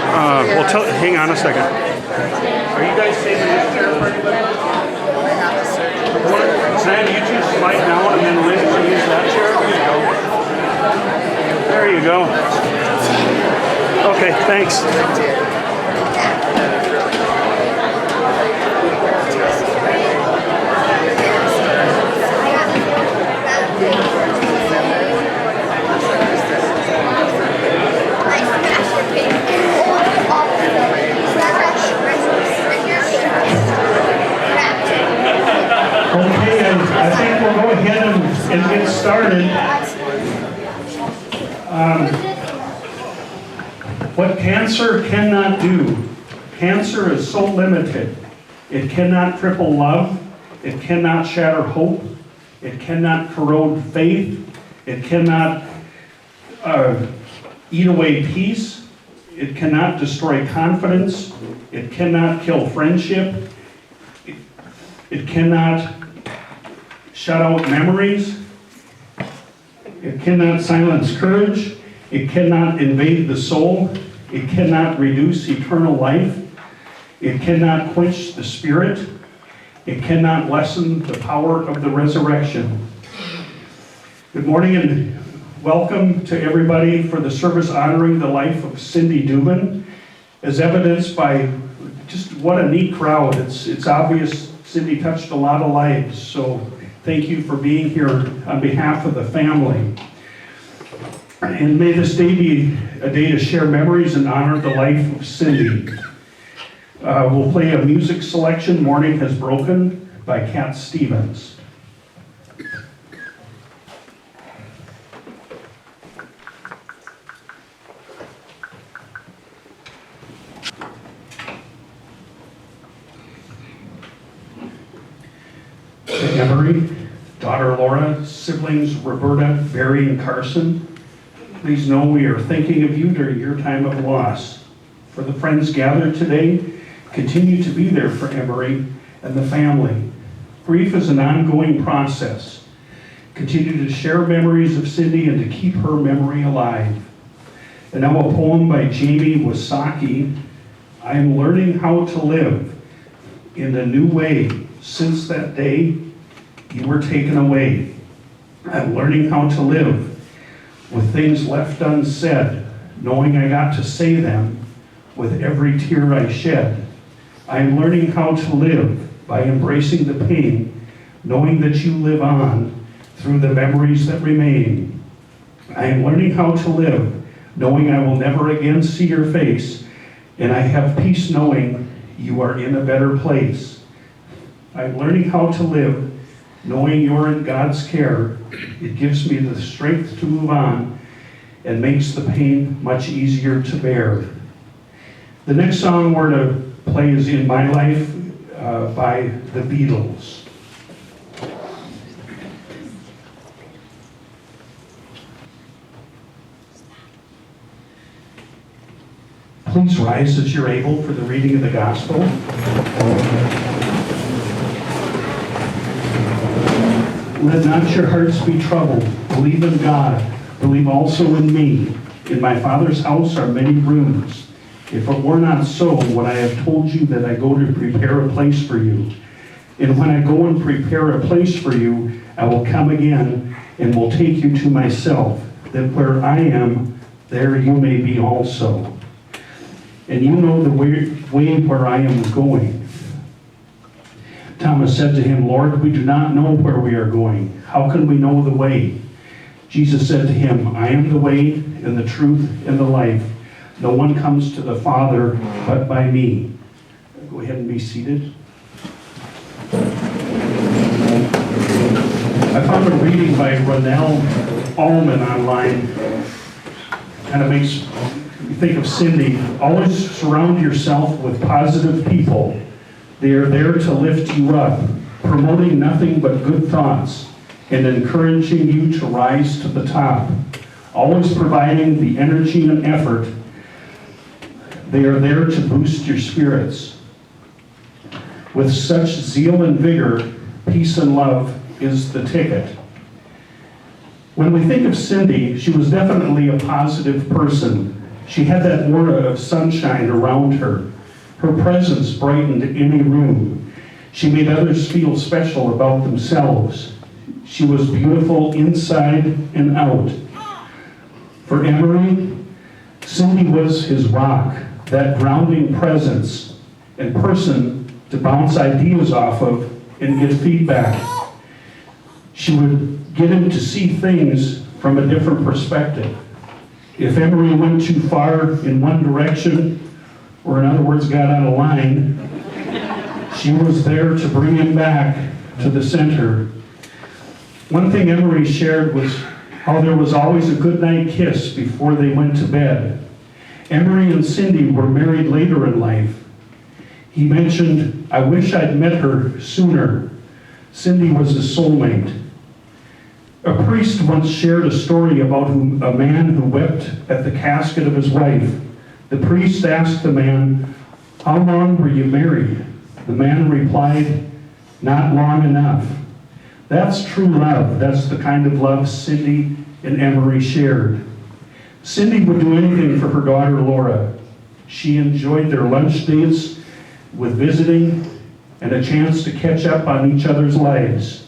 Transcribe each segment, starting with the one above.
Hang on a second. Are you guys saving this chair for anybody? Sam, you two slide down and then Liz can use that chair. There you go. Okay, thanks. I think we'll go ahead and get started. What cancer cannot do. Cancer is so limited. It cannot cripple love. It cannot shatter hope. It cannot corrode faith. It cannot eat away peace. It cannot destroy confidence. It cannot kill friendship. It cannot shut out memories. It cannot silence courage. It cannot invade the soul. It cannot reduce eternal life. It cannot quench the spirit. It cannot lessen the power of the resurrection. Good morning and welcome to everybody for the service honoring the life of Cindy Duben, as evidenced by just what a neat crowd. It's obvious Cindy touched a lot of lives, so thank you for being here on behalf of the family. And may this day be a day to share memories and honor the life of Cindy. We'll play a music selection, Morning Has Broken, by Cat Stevens. To Emery, daughter Laura, siblings Roberta, Barry, and Carson, please know we are thinking of you during your time of loss. For the friends gathered today, continue to be there for Emery and the family. Grief is an ongoing process. Continue to share memories of Cindy and to keep her memory alive. And now a poem by Jamie Wasaki. I am learning how to live in a new way since that day you were taken away. I'm learning how to live with things left unsaid, knowing I got to say them with every tear I shed. I am learning how to live by embracing the pain, knowing that you live on through the memories that remain. I am learning how to live, knowing I will never again see your face, and I have peace knowing you are in a better place. I'm learning how to live, knowing you're in God's care. It gives me the strength to move on and makes the pain much easier to bear. The next song we're to play is In My Life by the Beatles. Please rise as you're able for the reading of the gospel. Let not your hearts be troubled. Believe in God. Believe also in me. In my Father's house are many rooms. If it were not so, would I have told you that I go to prepare a place for you? And when I go and prepare a place for you, I will come again and will take you to myself, that where I am, there you may be also. And you know the way where I am going. Thomas said to him, Lord, we do not know where we are going. How can we know the way? Jesus said to him, I am the way and the truth and the life. No one comes to the Father but by me. Go ahead and be seated. I found a reading by Ronell Allman online. Kind of makes me think of Cindy. Always surround yourself with positive people. They are there to lift you up, promoting nothing but good thoughts and encouraging you to rise to the top. Always providing the energy and effort. They are there to boost your spirits. With such zeal and vigor, peace and love is the ticket. When we think of Cindy, she was definitely a positive person. She had that aura of sunshine around her. Her presence brightened any room. She made others feel special about themselves. She was beautiful inside and out. For Emery, Cindy was his rock, that grounding presence and person to bounce ideas off of and get feedback. She would get him to see things from a different perspective. If Emery went too far in one direction, or in other words, got out of line, she was there to bring him back to the center. One thing Emery shared was how there was always a goodnight kiss before they went to bed. Emery and Cindy were married later in life. He mentioned, "I wish I'd met her sooner." Cindy was his soulmate. A priest once shared a story about a man who wept at the casket of his wife. The priest asked the man, "How long were you married?" The man replied, "Not long enough." That's true love. That's the kind of love Cindy and Emery shared. Cindy would do anything for her daughter Laura. She enjoyed their lunch dates with visiting and a chance to catch up on each other's lives.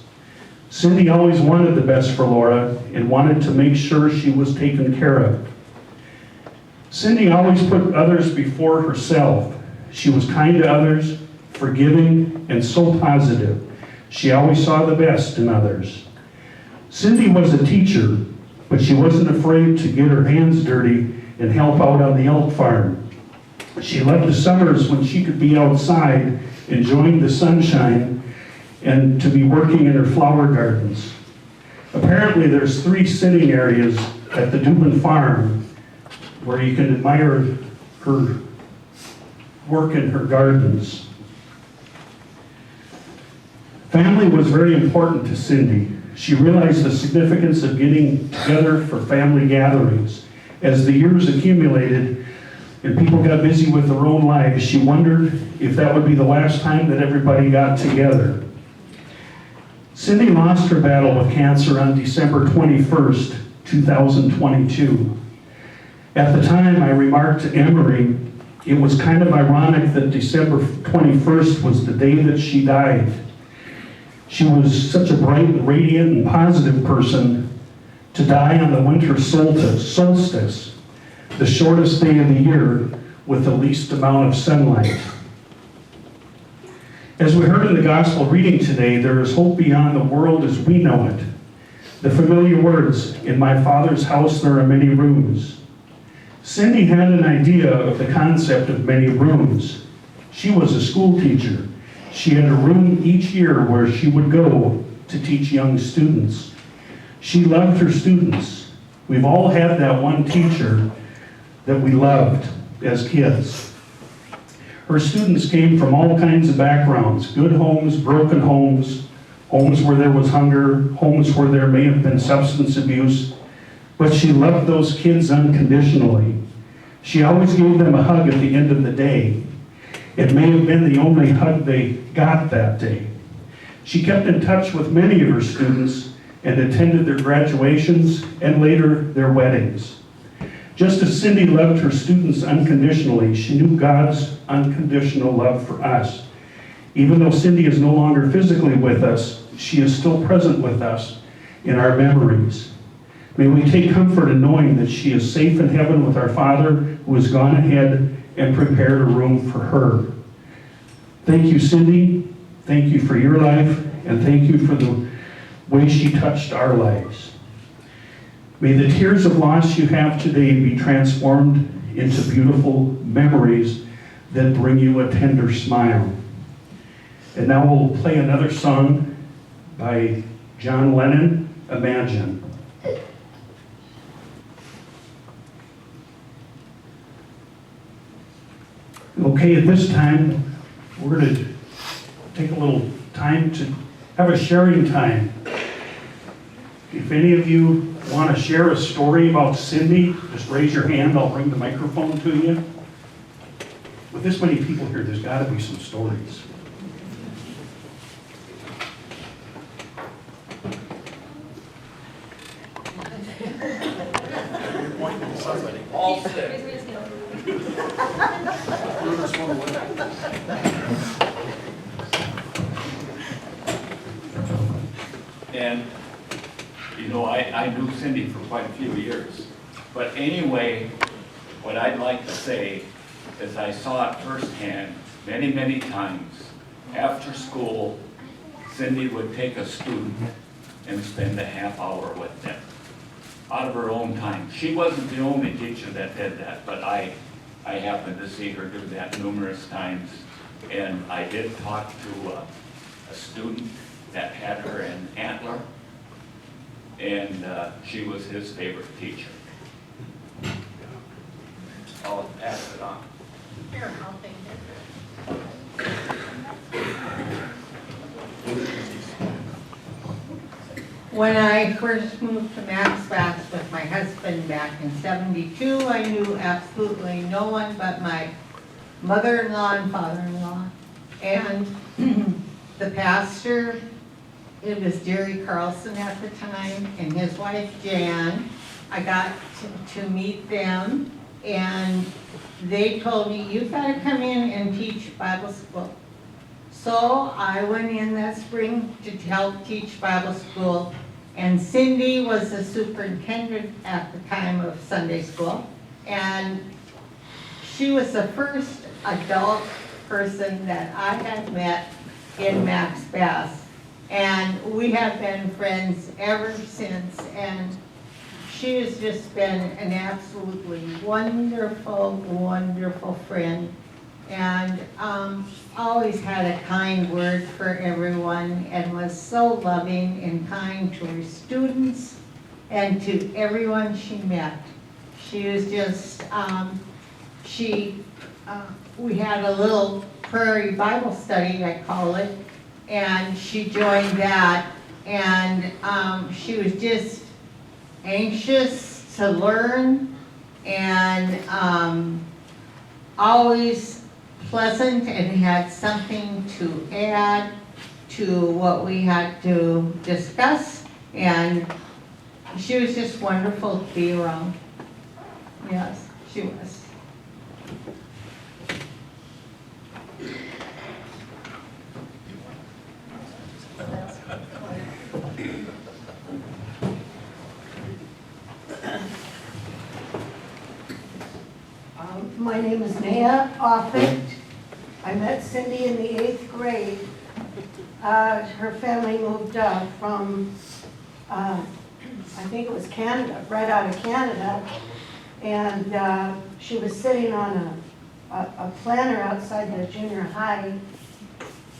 Cindy always wanted the best for Laura and wanted to make sure she was taken care of. Cindy always put others before herself. She was kind to others, forgiving, and so positive. She always saw the best in others. Cindy was a teacher, but she wasn't afraid to get her hands dirty and help out on the elk farm. She loved the summers when she could be outside enjoying the sunshine and to be working in her flower gardens. Apparently there's 3 sitting areas at the Duben farm where you can admire her work in her gardens. Family was very important to Cindy. She realized the significance of getting together for family gatherings. As the years accumulated and people got busy with their own lives, she wondered if that would be the last time that everybody got together. Cindy lost her battle with cancer on December 21st, 2022. At the time, I remarked to Emery, it was kind of ironic that December 21st was the day that she died. She was such a bright, radiant, and positive person to die on the winter solstice, the shortest day of the year with the least amount of sunlight. As we heard in the gospel reading today, there is hope beyond the world as we know it. The familiar words, "In my Father's house there are many rooms." Cindy had an idea of the concept of many rooms. She was a school teacher. She had a room each year where she would go to teach young students. She loved her students. We've all had that one teacher that we loved as kids. Her students came from all kinds of backgrounds, good homes, broken homes, homes where there was hunger, homes where there may have been substance abuse, but she loved those kids unconditionally. She always gave them a hug at the end of the day. It may have been the only hug they got that day. She kept in touch with many of her students and attended their graduations and later their weddings. Just as Cindy loved her students unconditionally, she knew God's unconditional love for us. Even though Cindy is no longer physically with us, she is still present with us in our memories. May we take comfort in knowing that she is safe in heaven with our Father who has gone ahead and prepared a room for her. Thank you, Cindy. Thank you for your life, and thank you for the way she touched our lives. May the tears of loss you have today be transformed into beautiful memories that bring you a tender smile. And now we'll play another song by John Lennon, Imagine. Okay, at this time, we're going to take a little time to have a sharing time. If any of you want to share a story about Cindy, just raise your hand. I'll bring the microphone to you. With this many people here, there's got to be some stories. All six. And, you know, I knew Cindy for quite a few years. But anyway, what I'd like to say is I saw it firsthand many, many times. After school, Cindy would take a student and spend a half hour with them out of her own time. She wasn't the only teacher that did that, but I happened to see her do that numerous times. And I did talk to a student that had her in Antler, and she was his favorite teacher. I'll pass it on. Here, I'll take it. When I first moved to Max Bass with my husband back in '72, I knew absolutely no one but my mother-in-law and father-in-law. And the pastor, it was Jerry Carlson at the time, and his wife Jan. I got to meet them, and they told me, you've got to come in and teach Bible school. So I went in that spring to help teach Bible school, and Cindy was the superintendent at the time of Sunday school, and she was the first adult person that I had met in Max Bass. And we have been friends ever since, and she has just been an absolutely wonderful, wonderful friend. And always had a kind word for everyone, and was so loving and kind to her students and to everyone she met. She was just, we had a little prairie Bible study, I call it, and she joined that, and she was just anxious to learn, and always pleasant, and had something to add to what we had to discuss, and she was just wonderful to be around. Yes, she was. My name is Naya Offit. I met Cindy in the 8th grade. Her family moved from, I think it was Canada, right out of Canada. And she was sitting on a planter outside the junior high.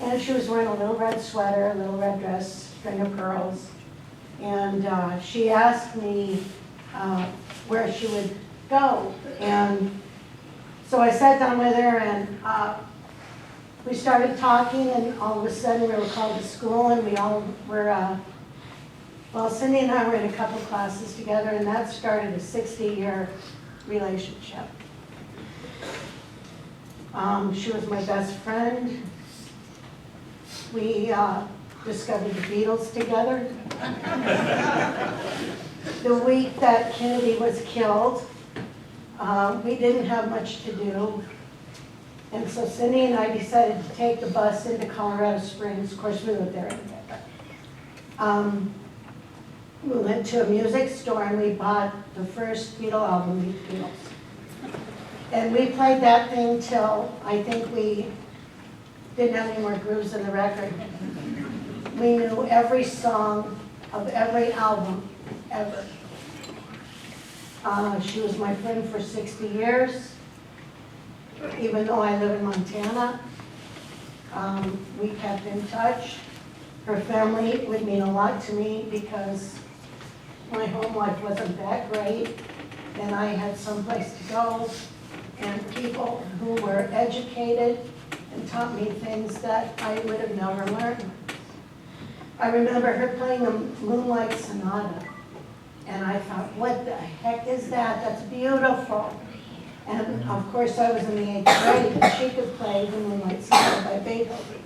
And she was wearing a little red sweater, a little red dress, string of pearls. And she asked me where she would go. And so I sat down with her, and we started talking, and all of a sudden we were called to school, and we all were, well, Cindy and I were in a couple classes together, and that started a 60-year relationship. She was my best friend. We discovered the Beatles together. The week that Kennedy was killed, we didn't have much to do, and so Cindy and I decided to take the bus into Colorado Springs. Of course, we lived there together. We went to a music store and we bought the first Beatle album, Meet the Beatles. And we played that thing till I think we didn't have any more grooves in the record. We knew every song of every album ever. She was my friend for 60 years, even though I live in Montana. We kept in touch. Her family would mean a lot to me because my home life wasn't that great, and I had someplace to go, and people who were educated and taught me things that I would have never learned. I remember her playing a Moonlight Sonata. And I thought, what the heck is that? That's beautiful. And of course, I was in the 8th grade, and she could play the Moonlight Sonata by Beethoven.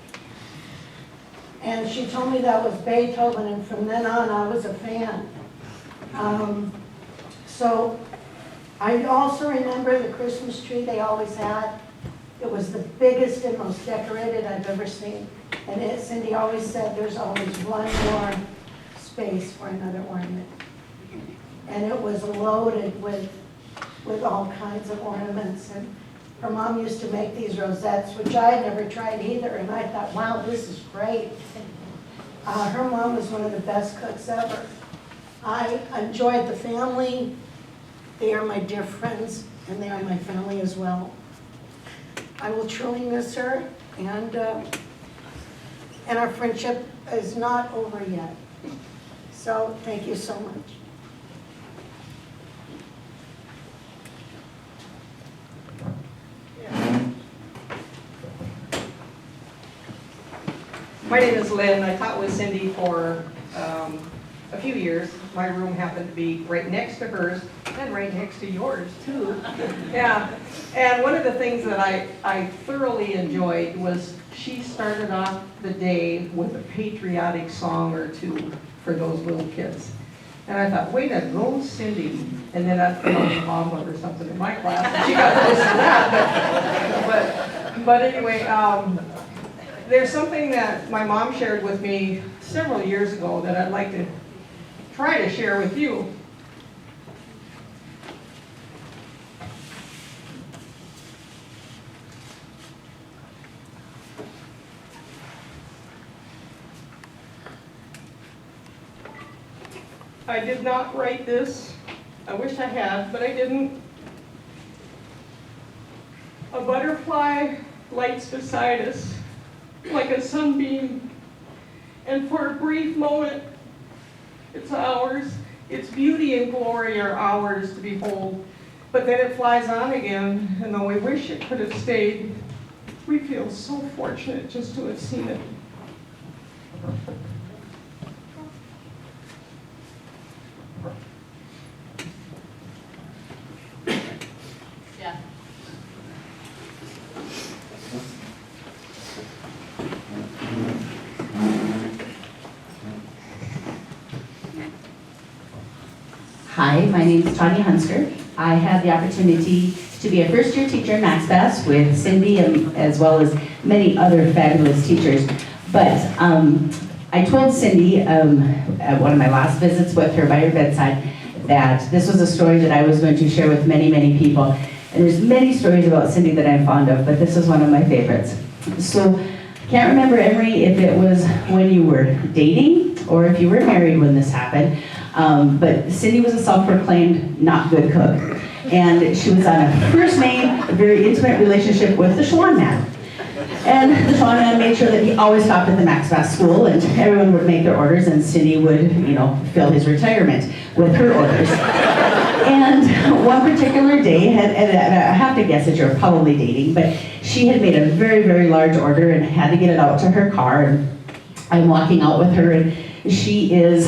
And she told me that was Beethoven, and from then on, I was a fan. So I also remember the Christmas tree they always had. It was the biggest and most decorated I've ever seen. And Cindy always said there's always one more space for another ornament. And it was loaded with all kinds of ornaments. And her mom used to make these rosettes, which I had never tried either. And I thought, wow, this is great. Her mom was one of the best cooks ever. I enjoyed the family. They are my dear friends, and they are my family as well. I will truly miss her, and our friendship is not over yet. So thank you so much. My name is Lynn. I taught with Cindy for a few years. My room happened to be right next to hers and right next to yours too. Yeah, and one of the things that I thoroughly enjoyed was she started off the day with a patriotic song or two for those little kids. And I thought, way to go, Cindy. And then I'd put on the mama or something in my class, and she got close to that. But anyway, there's something that my mom shared with me several years ago that I'd like to try to share with you. I did not write this. I wish I had, but I didn't. A butterfly lights beside us like a sunbeam, and for a brief moment, it's ours. Its beauty and glory are ours to behold. But then it flies on again, and though we wish it could have stayed, we feel so fortunate just to have seen it. Yeah. Hi, my name is Tanya Hunsker. I had the opportunity to be a first-year teacher in Max Bass with Cindy as well as many other fabulous teachers. But I told Cindy at one of my last visits with her by her bedside that this was a story that I was going to share with many, many people. And there's many stories about Cindy that I'm fond of, but this is one of my favorites. So I can't remember, Emery, if it was when you were dating or if you were married when this happened. But Cindy was a self-proclaimed not good cook. And she was on a first name, a very intimate relationship with the Schwan man. And the Schwan man made sure that he always stopped at the Max Bass school, and everyone would make their orders, and Cindy would, fill his retirement with her orders. And one particular day, and I have to guess that you're probably dating, but she had made a very, very large order and had to get it out to her car. And I'm walking out with her, and she is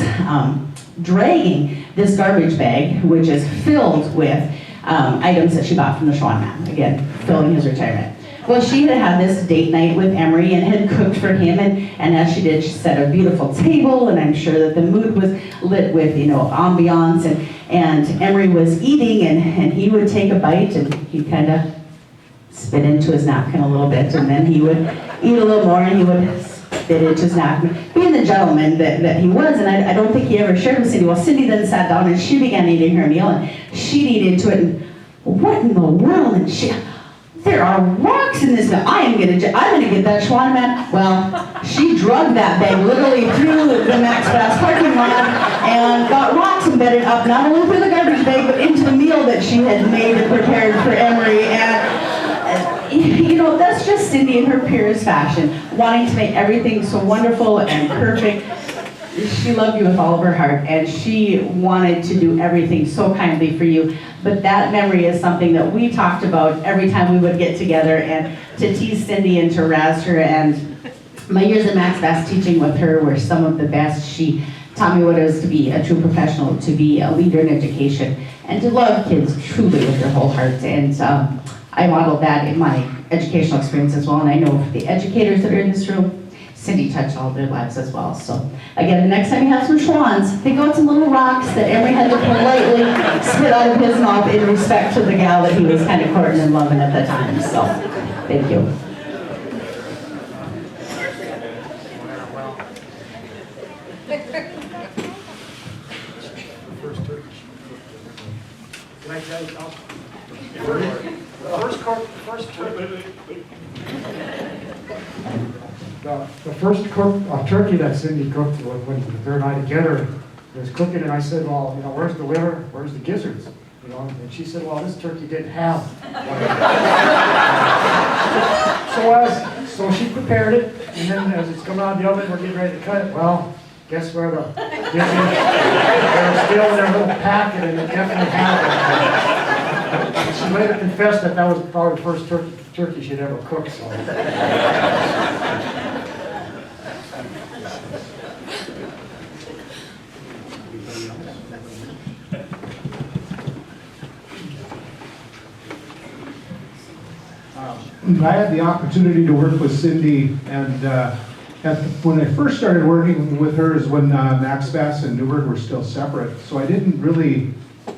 dragging this garbage bag, which is filled with items that she bought from the Schwan man, again, filling his retirement. Well, she had had this date night with Emery and had cooked for him, and as she did, she set a beautiful table, and I'm sure that the mood was lit with, ambiance, and Emery was eating, and he would take a bite, and he'd kind of spit into his napkin a little bit, and then he would eat a little more, and he would spit into his napkin, being the gentleman that he was, and I don't think he ever shared with Cindy. Well, Cindy then sat down, and she began eating her meal, and she'd eat into it, and what in the world, and there are rocks in this. I'm gonna get that Schwan man. Well, she drugged that bag literally through the Max Bass parking lot and got rocks embedded up, not only through the garbage bag, but into the meal that she had made and prepared for Emery. And that's just Cindy in her purest fashion, wanting to make everything so wonderful and perfect. She loved you with all of her heart, and she wanted to do everything so kindly for you. But that memory is something that we talked about every time we would get together, and to tease Cindy and to razz her. And my years at Max Bass teaching with her were some of the best. She taught me what it was to be a true professional, to be a leader in education, and to love kids truly with your whole heart. And I modeled that in my educational experience as well. And I know for the educators that are in this room, Cindy touched all their lives as well. So again, the next time you have some schlons, think out some little rocks that Emery had to politely spit out of his mouth in respect to the gal that he was kind of courting and loving at the time. So, thank you. Can I tell you something? The first turkey that Cindy cooked when her and I together was cooking, and I said, well, you know, where's the liver, where's the gizzards? You know, and she said, well, this turkey didn't have one. So she prepared it, and then as it's coming out of the oven, we're getting ready to cut it. Well, guess where the gizzards, they're still in their little packet, and it definitely had one. She later confessed that that was probably the first turkey she'd ever cooked, so. I had the opportunity to work with Cindy, and when I first started working with her is when Max Bass and Newburgh were still separate. So I didn't really,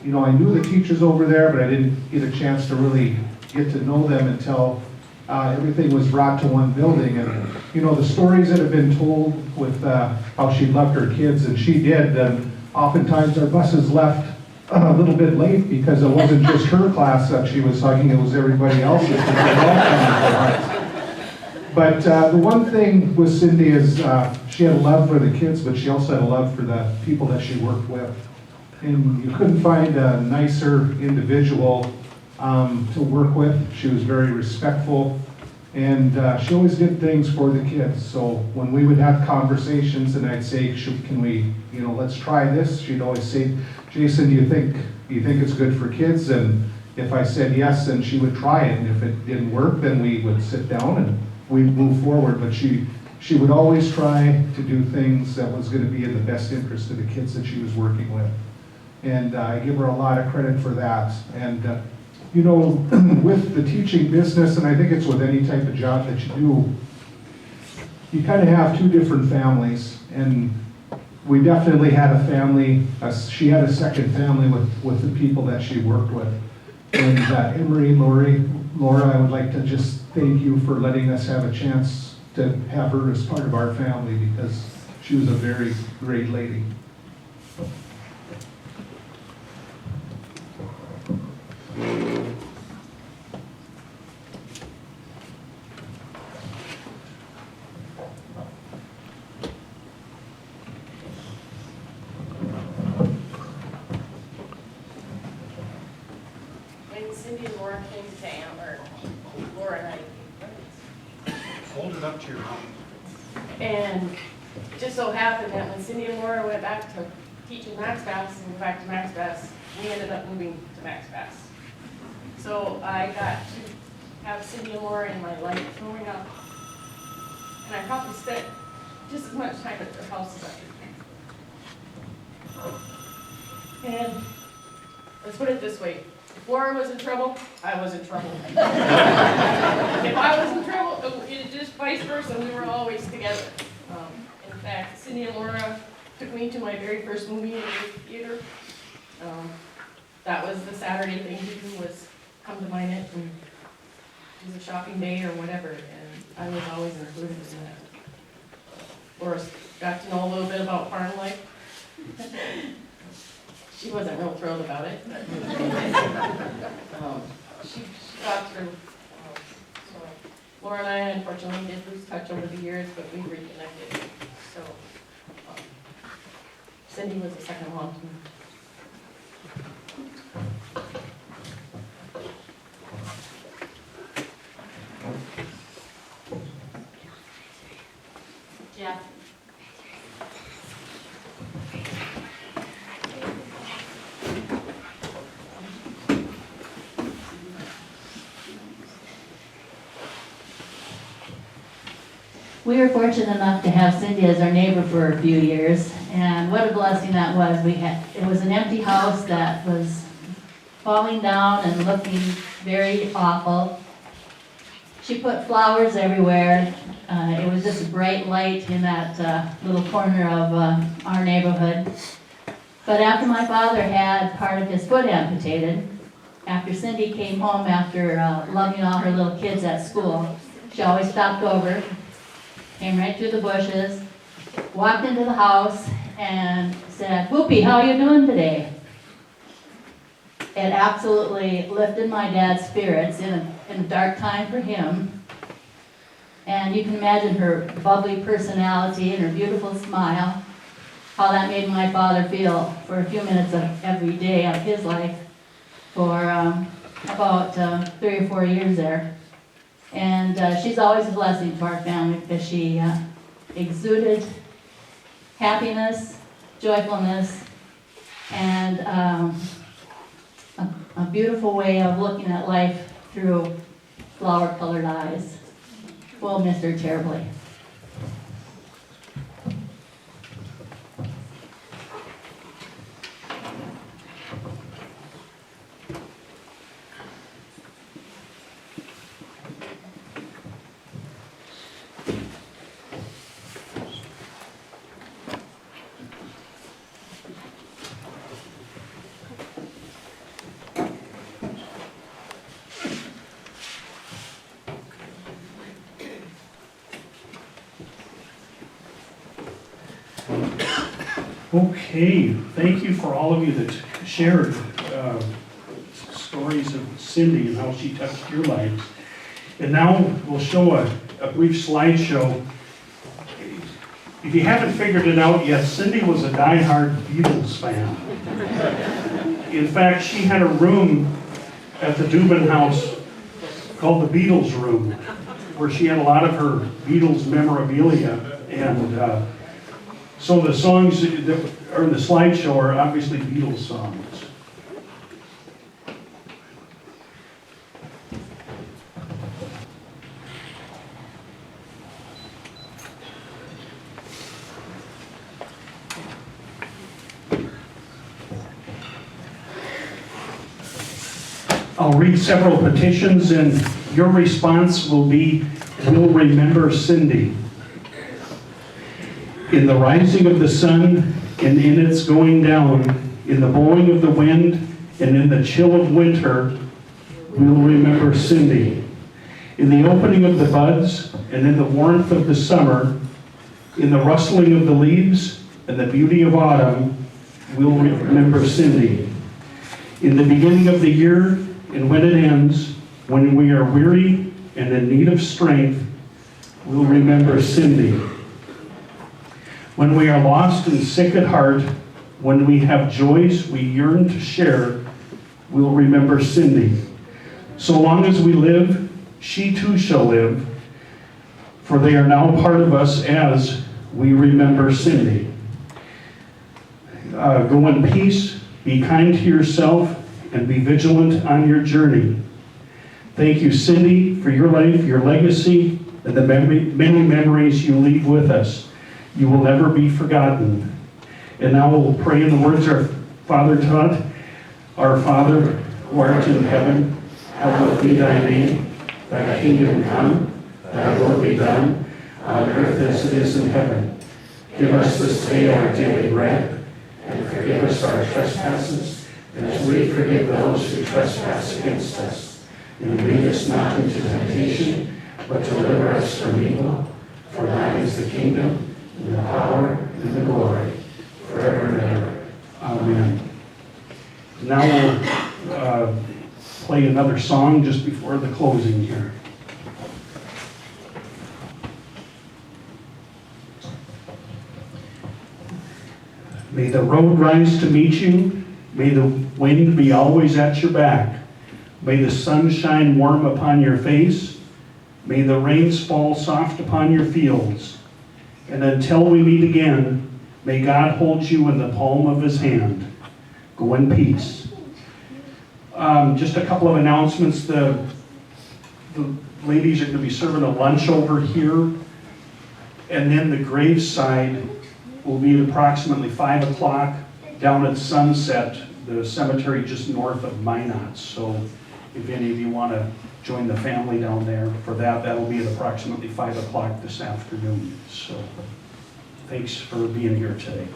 you know, I knew the teachers over there, but I didn't get a chance to really get to know them until everything was brought to one building. And, you know, the stories that have been told with how she loved her kids, and she did, and oftentimes our buses left a little bit late because it wasn't just her class that she was hugging, it was everybody else's. But the one thing with Cindy is she had a love for the kids, but she also had a love for the people that she worked with. And you couldn't find a nicer individual to work with. She was very respectful, and she always did things for the kids. So when we would have conversations and I'd say, can we, you know, let's try this, she'd always say, Jason, do you think it's good for kids? And if I said yes, then she would try it. And if it didn't work, then we would sit down and we'd move forward. But she would always try to do things that was going to be in the best interest of the kids that she was working with. And I give her a lot of credit for that. And you know, with the teaching business, and I think it's with any type of job that you do, you kind of have two different families. And we definitely had a family, she had a second family with the people that she worked with. And Emery, Laura, I would like to just thank you for letting us have a chance to have her as part of our family, because she was a very great lady. When Cindy and Laura came to Amber, Laura and I, Hold it up to your mouth. and it just so happened that when Cindy and Laura went back to teaching Max Bass and went back to Max Bass, we ended up moving to Max Bass. So I got to have Cindy and Laura in my life growing up, and I probably spent just as much time at their house as I could. And let's put it this way. If Laura was in trouble, I was in trouble. If I was in trouble, it just vice versa, we were always together. In fact, Cindy and Laura took me to my very first movie in the theater. That was the Saturday thing to do, was come to Minot and do a shopping day or whatever, and I was always included in that. Laura got to know a little bit about farm life. She wasn't real thrilled about it, but she got through. So Laura and I unfortunately did lose touch over the years, but we reconnected. So Cindy was the second one. Jeff. We were fortunate enough to have Cindy as our neighbor for a few years, and what a blessing that was. It was an empty house that was falling down and looking very awful. She put flowers everywhere. It was just a bright light in that little corner of our neighborhood. But after my father had part of his foot amputated, after Cindy came home after loving all her little kids at school, she always stopped over, came right through the bushes, walked into the house, and said, "Whoopie, how you doing today?" It absolutely lifted my dad's spirits in a dark time for him. And you can imagine her bubbly personality and her beautiful smile, how that made my father feel for a few minutes of every day of his life for about 3 or 4 years there. And she's always a blessing to our family because she exuded happiness, joyfulness, and a beautiful way of looking at life through flower-colored eyes. We'll miss her terribly. Okay, thank you for all of you that shared stories of Cindy and how she touched your lives. And now we'll show a brief slideshow. If you haven't figured it out yet, Cindy was a diehard Beatles fan. In fact, she had a room at the Duben house called the Beatles room, where she had a lot of her Beatles memorabilia. And so the songs that are in the slideshow are obviously Beatles songs. I'll read several petitions and your response will be, "We'll remember Cindy." In the rising of the sun and in its going down, in the blowing of the wind and in the chill of winter, we'll remember Cindy. In the opening of the buds and in the warmth of the summer, in the rustling of the leaves and the beauty of autumn, we'll remember Cindy. In the beginning of the year and when it ends, when we are weary and in need of strength, we'll remember Cindy. When we are lost and sick at heart, when we have joys we yearn to share, we'll remember Cindy. So long as we live, she too shall live, for they are now part of us as we remember Cindy. Go in peace, be kind to yourself, and be vigilant on your journey. Thank you, Cindy, for your life, your legacy, and the many memories you leave with us. You will never be forgotten. And now we'll pray in the words our Father taught. Our Father, who art in heaven, hallowed be thy name. Thy kingdom come, thy will be done, on earth as it is in heaven. Give us this day our daily bread, and forgive us our trespasses, as we forgive those who trespass against us. And lead us not into temptation, but deliver us from evil. For thine is the kingdom, and the power, and the glory, forever and ever. Amen. Now we'll play another song just before the closing here. May the road rise to meet you. May the wind be always at your back. May the sun shine warm upon your face. May the rains fall soft upon your fields. And until we meet again, may God hold you in the palm of his hand. Go in peace. Just a couple of announcements. The ladies are going to be serving a lunch over here. And then the graveside will be at approximately 5 o'clock down at Sunset, the cemetery just north of Minot. So if any of you want to join the family down there for that. That'll be at approximately 5 o'clock this afternoon. So thanks for being here today.